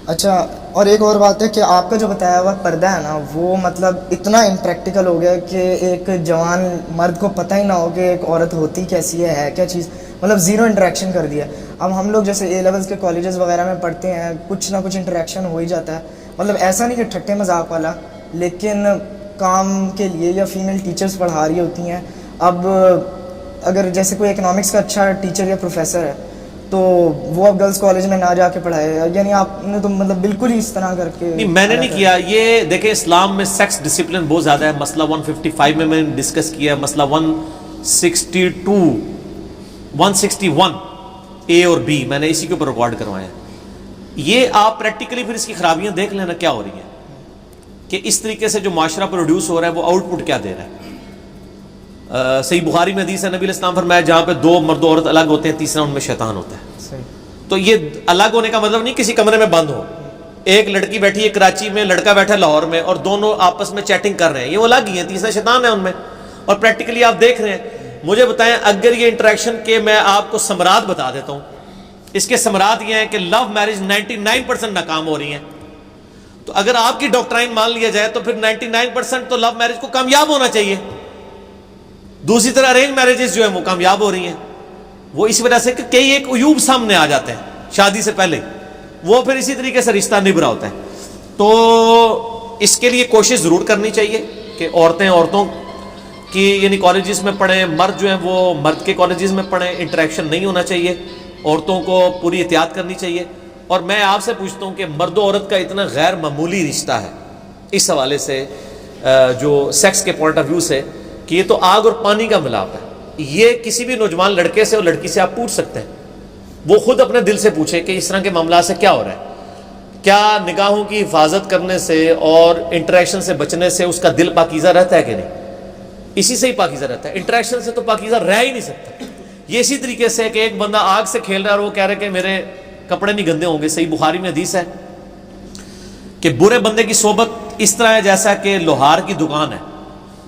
اچھا، اور ایک اور بات ہے کہ آپ کا جو بتایا ہوا پردہ ہے نا، وہ مطلب اتنا امپریکٹیکل ہو گیا کہ ایک جوان مرد کو پتہ ہی نہ ہو کہ ایک عورت ہوتی کیسی ہے کیا چیز، مطلب زیرو انٹریکشن کر دیا. اب ہم لوگ جیسے اے لیولس کے کالجز وغیرہ میں پڑھتے ہیں، کچھ نہ کچھ انٹریکشن ہو ہی جاتا ہے، مطلب ایسا نہیں کہ ٹھٹے مذاق والا، لیکن کام کے لیے یا فیمیل ٹیچرز پڑھا رہی ہوتی ہیں. اب اگر جیسے کوئی اکنامکس کا اچھا ٹیچر یا پروفیسر ہے تو وہ اب گرلس کالج میں نہ جا کے پڑھائے، یعنی آپ نے تو مطلب بالکل ہی اس طرح کر کے. نہیں، میں نے نہیں کیا یہ. دیکھیں اسلام میں سیکس ڈسپلن بہت زیادہ ہے. مسئلہ 155 میں نے ڈسکس کیا ہے، مسئلہ 162 161 اے اور بی میں نے اسی کے اوپر ریکارڈ کروائے ہیں. یہ آپ پریکٹیکلی پھر اس کی خرابیاں دیکھ لینا کیا ہو رہی ہیں کہ اس طریقے سے جو معاشرہ پروڈیوس ہو رہا ہے وہ آؤٹ پٹ کیا دے رہا ہے. صحیح بخاری میں حدیث ہے، نبی علیہ السلام فرمایا جہاں پہ دو مرد و عورت الگ ہوتے ہیں تیسرا ان میں شیطان ہوتا ہے. تو یہ الگ ہونے کا مطلب نہیں کسی کمرے میں بند ہو. ایک لڑکی بیٹھی ہے کراچی میں، لڑکا بیٹھا ہے لاہور میں، اور دونوں آپس میں چیٹنگ کر رہے ہیں، یہ وہ الگ ہی ہیں، تیسرا شیطان ہے ان میں. اور پریکٹیکلی آپ دیکھ رہے ہیں. مجھے بتائیں اگر یہ انٹریکشن کے میں آپ کو ثمرات بتا دیتا ہوں، اس کے ثمرات یہ ہیں کہ لو میرج 99% ناکام ہو رہی ہیں. تو اگر آپ کی ڈاکٹرائن مان لیا جائے تو پھر 99% تو لو میرج کو کامیاب ہونا چاہیے. دوسری طرح ارینج میرجز جو ہیں وہ کامیاب ہو رہی ہیں. وہ اس وجہ سے کہ کئی ایک عیوب سامنے آ جاتے ہیں شادی سے پہلے، وہ پھر اسی طریقے سے رشتہ نبھرا ہوتا ہے. تو اس کے لیے کوشش ضرور کرنی چاہیے کہ عورتوں کی یعنی کالجز میں پڑھیں، مرد جو ہیں وہ مرد کے کالجز میں پڑھیں. انٹریکشن نہیں ہونا چاہیے، عورتوں کو پوری احتیاط کرنی چاہیے. اور میں آپ سے پوچھتا ہوں کہ مرد و عورت کا اتنا غیر معمولی رشتہ ہے اس حوالے سے جو سیکس کے پوائنٹ آف ویو سے کہ یہ تو آگ اور پانی کا ملاپ ہے. یہ کسی بھی نوجوان لڑکے سے اور لڑکی سے آپ پوچھ سکتے ہیں، وہ خود اپنے دل سے پوچھے کہ اس طرح کے معاملات سے کیا ہو رہا ہے. کیا نگاہوں کی حفاظت کرنے سے اور انٹریکشن سے بچنے سے اس کا دل پاکیزہ رہتا ہے کہ نہیں؟ اسی سے ہی پاکیزہ رہتا ہے، انٹریکشن سے تو پاکیزہ رہ ہی نہیں سکتا. یہ اسی طریقے سے کہ ایک بندہ آگ سے کھیل رہا ہے اور وہ کہہ رہا ہے کہ میرے کپڑے نہیں گندے ہوں گے. صحیح بخاری میں حدیث ہے کہ برے بندے کی صحبت اس طرح ہے جیسا کہ لوہار کی دکان ہے،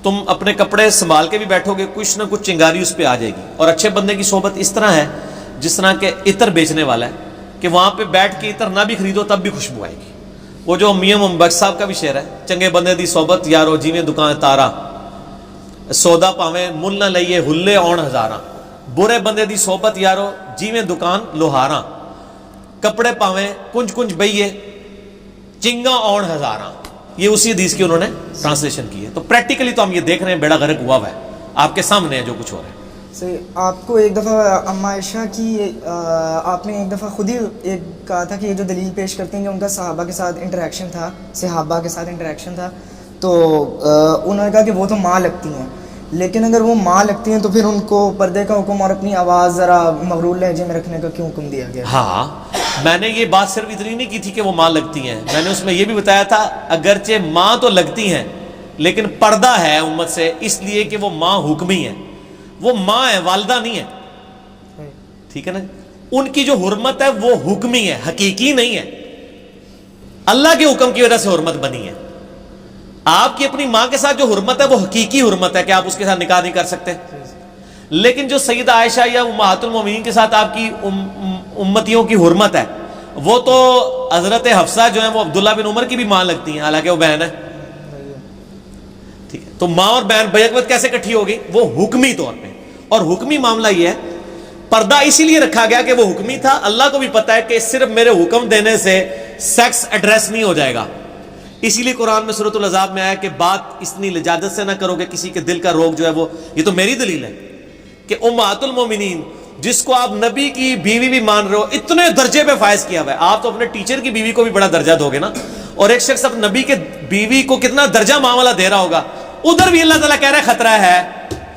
تم اپنے کپڑے سنبھال کے بھی بیٹھو گے کچھ نہ کچھ چنگاری اس پہ آ جائے گی. اور اچھے بندے کی صحبت اس طرح ہے جس طرح کہ عطر بیچنے والا ہے کہ وہاں پہ بیٹھ کے عطر نہ بھی خریدو تب بھی خوشبو آئے گی. وہ جو میاں محمد صاحب کا بھی شعر ہے، چنگے بندے دی صحبت یارو جیویں دکان تارا، سودا پاویں مل نہ لئیے ہلے آن ہزاراں. برے بندے دی صحبت یارو جیویں دکان لوہاراں، کپڑے پاویں کنج کنج بئیے چنگا آن ہزاراں. یہ اسی حدیث کی انہوں نے ٹرانسلیشن کی ہے. تو پریکٹیکلی تو ہم یہ دیکھ رہے ہیں بیڑا غرق ہوا ہے، آپ کے سامنے ہے جو کچھ ہو رہا ہے. صحیح. آپ کو ایک دفعہ اما عائشہ کی آپ نے ایک دفعہ خود ہی ایک کہا تھا کہ یہ جو دلیل پیش کرتے ہیں کہ ان کا صحابہ کے ساتھ انٹریکشن تھا تو انہوں نے کہا کہ وہ تو ماں لگتی ہیں، لیکن اگر وہ ماں لگتی ہیں تو پھر ان کو پردے کا حکم اور اپنی آواز ذرا مغرور لہجے میں رکھنے کا کیوں حکم دیا گیا؟ ہاں، میں نے یہ بات صرف اتنی نہیں کی تھی کہ وہ ماں لگتی ہیں، میں نے اس میں یہ بھی بتایا تھا اگرچہ ماں تو لگتی ہیں لیکن پردہ ہے امت سے، اس لیے کہ وہ ماں حکمی ہے، وہ ماں ہے والدہ نہیں ہے. ٹھیک ہے نا؟ ان کی جو حرمت ہے وہ حکمی ہے، حقیقی نہیں ہے. اللہ کے حکم کی وجہ سے حرمت بنی ہے. آپ کی اپنی ماں کے ساتھ جو حرمت ہے وہ حقیقی حرمت ہے کہ آپ اس کے ساتھ نکاح نہیں کر سکتے. لیکن جو سیدہ عائشہ یا امہات المومنین کے ساتھ آپ کی امتیوں کی حرمت ہے وہ تو حضرت حفصہ جو ہیں وہ عبداللہ بن عمر کی بھی ماں لگتی ہیں، حالانکہ وہ بہن ہے. ٹھیک ہے، تو ماں اور بہن بیک وقت کیسے کٹھی ہوگی؟ وہ حکمی طور پہ. اور حکمی معاملہ یہ ہے، پردہ اسی لیے رکھا گیا کہ وہ حکمی تھا. اللہ کو بھی پتا ہے کہ صرف میرے حکم دینے سے سیکس ایڈریس نہیں ہو جائے گا. اسی لیے قرآن میں سورۃ الاحزاب میں آیا کہ بات اتنی لجاجت سے نہ کرو کہ کسی کے دل کا روگ جو ہے وہ، یہ تو میری دلیل ہے کہ امہات المومنین جس کو آپ نبی کی بیوی بھی مان رہے ہو اتنے درجے پہ فائز کیا ہوا ہے. آپ تو اپنے ٹیچر کی بیوی کو بھی بڑا درجہ دو گے نا، اور ایک شخص اب نبی کے بیوی کو کتنا درجہ معاملہ دے رہا ہوگا، ادھر بھی اللہ تعالیٰ کہہ رہا ہے خطرہ ہے.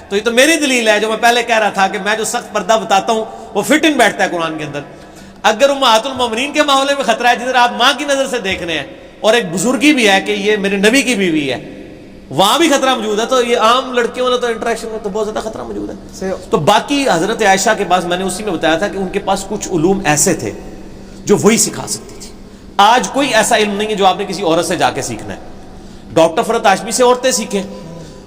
تو یہ تو میری دلیل ہے جو میں پہلے کہہ رہا تھا کہ میں جو سخت پردہ بتاتا ہوں وہ فٹ ان بیٹھتا ہے قرآن کے اندر. اگر امہات المومنین کے معاملے میں خطرہ ہے جدھر آپ ماں کی نظر سے دیکھ رہے ہیں اور ایک بزرگی بھی ہے کہ یہ میرے نبی کی بیوی ہے، وہاں بھی خطرہ موجود ہے، تو یہ عام لڑکیوں والا تو انٹریکشن میں تو بہت زیادہ خطرہ موجود ہے. تو باقی حضرت عائشہ کے پاس میں نے اسی میں بتایا تھا کہ ان کے پاس کچھ علوم ایسے تھے جو وہی سکھا سکتی تھی. آج کوئی ایسا علم نہیں ہے جو آپ نے کسی عورت سے جا کے سیکھنا ہے. ڈاکٹر فرحت ہاشمی سے عورتیں سیکھیں.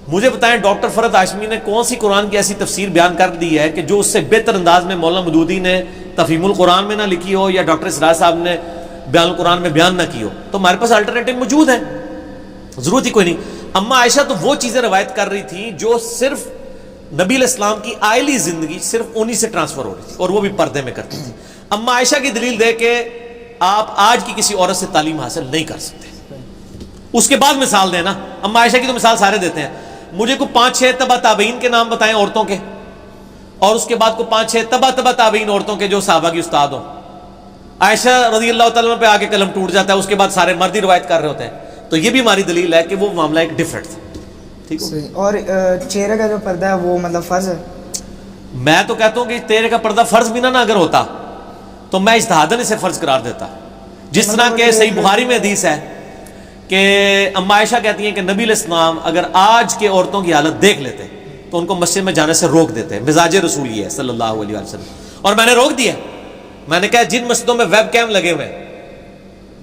مجھے بتائیں ڈاکٹر فرحت ہاشمی نے کون سی قرآن کی ایسی تفسیر بیان کر دی ہے کہ جو اس سے بہتر انداز میں مولانا مودودی نے تفہیم القرآن میں نہ لکھی ہو، یا ڈاکٹر اسرار صاحب نے بیان القرآن میں بیان نہ کی ہو, تو ہمارے پاس الٹرنیٹو موجود ہے, ضرورت ہی کوئی نہیں. اما عائشہ تو وہ چیزیں روایت کر رہی تھی جو صرف نبی علیہ السلام کی آئلی زندگی صرف انہی سے ٹرانسفر ہو رہی تھی, اور وہ بھی پردے میں کرتی تھی. اما عائشہ کی دلیل دے کے آپ آج کی کسی عورت سے تعلیم حاصل نہیں کر سکتے. اس کے بعد مثال دیں نا, اما عائشہ کی تو مثال سارے دیتے ہیں. مجھے کو 5-6 تبع تابعین کے نام بتائیں عورتوں کے, اور اس کے بعد کو 5-6 تبع تابعین عورتوں کے جو صحابہ کی استاد ہوں. عائشہ رضی اللہ تعالیٰ پہ آ کے قلم ٹوٹ جاتا ہے, اس کے بعد سارے مرد ہی روایت کر رہے ہوتے ہیں. تو یہ بھی ہماری دلیل ہے کہ وہ معاملہ ایک ڈفرینٹ تھا. ٹھیک ہے, اور چہرے کا جو پردہ ہے وہ مطلب فرض ہے. میں تو کہتا ہوں کہ چہرے کا پردہ فرض بھی نہ اگر ہوتا تو میں اجتہاداً اسے فرض قرار دیتا. جس طرح کہ صحیح بخاری میں حدیث ہے کہ اما عائشہ کہتی ہیں کہ نبی علیہ السلام اگر آج کے عورتوں کی حالت دیکھ لیتے تو ان کو مسجد میں جانے سے روک دیتے. مزاج رسول یہ ہے صلی اللہ علیہ وسلم, اور میں نے روک دیا. میں نے کہا جن مسجدوں میں ویب کیم لگے ہوئے ہیں,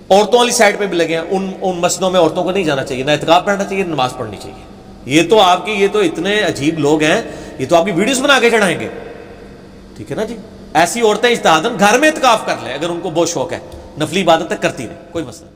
عورتوں والی سائڈ پہ بھی لگے ہیں, ان مسجدوں میں عورتوں کو نہیں جانا چاہیے, نہ اعتکاف پڑھنا چاہیے, نہ نماز پڑھنی چاہیے. یہ تو آپ کی, یہ تو اتنے عجیب لوگ ہیں, یہ تو آپ کی ویڈیوز بنا کے چڑھائیں گے. ٹھیک ہے نا جی, ایسی عورتیں اجتہاداً گھر میں اعتکاف کر لیں اگر ان کو بہت شوق ہے, نفلی عبادتیں کرتی رہیں, کوئی مسئلہ نہیں.